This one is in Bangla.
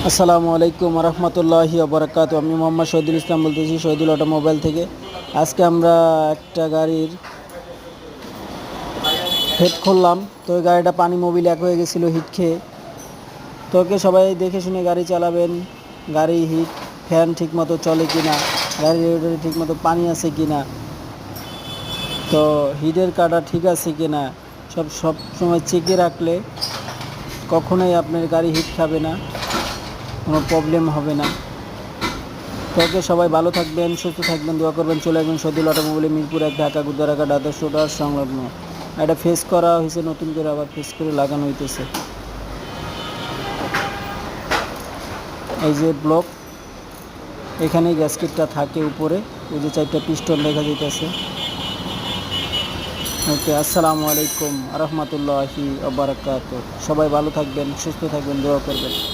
আসসালামু আলাইকুম রহমতুল্লাহি ওবরাকাত। আমি মোহাম্মদ শহীদুল ইসলাম বলতেছি, শহীদুল অটোমোবাইল থেকে। আজকে আমরা একটা গাড়ির হেড খুললাম। তো ওই গাড়িটা পানি মোবিল এক হয়ে গেছিলো হিট খেয়ে। তো ওকে সবাই দেখে শুনে গাড়ি চালাবেন। গাড়ি হিট ফ্যান ঠিক মতো চলে কি না, গাড়ির রেগুলেটরে ঠিক মতো পানি আছে কি না, তো হিটের কাটা ঠিক আছে কি না, সব সময় চেকে রাখলে কখনোই আপনার গাড়ি হিট খাবে না, কোনো প্রবলেম হবে না। তো ওকে সবাই ভালো থাকবেন, সুস্থ থাকবেন, দোয়া করবেন। চলে আসবেন শহীদুল অটোমোবাইল, মিরপুর 1, ঢাকা গুদারাঘাট আদর্শ টাওয়ার সংলগ্ন। এটা ফেস করা হয়েছে, নতুন করে আবার ফেস করে লাগানো হইতেছে। এই যে ব্লক, এখানেই গ্যাসকেটটা থাকে উপরে, ওই যে 4টা পিস্টন দেখা যাইতেছে। ওকে, আসসালামু আলাইকুম রহমতুল্লাহি ওয়া বারাকাতুহু। সবাই ভালো থাকবেন, সুস্থ থাকবেন, দোয়া করবেন।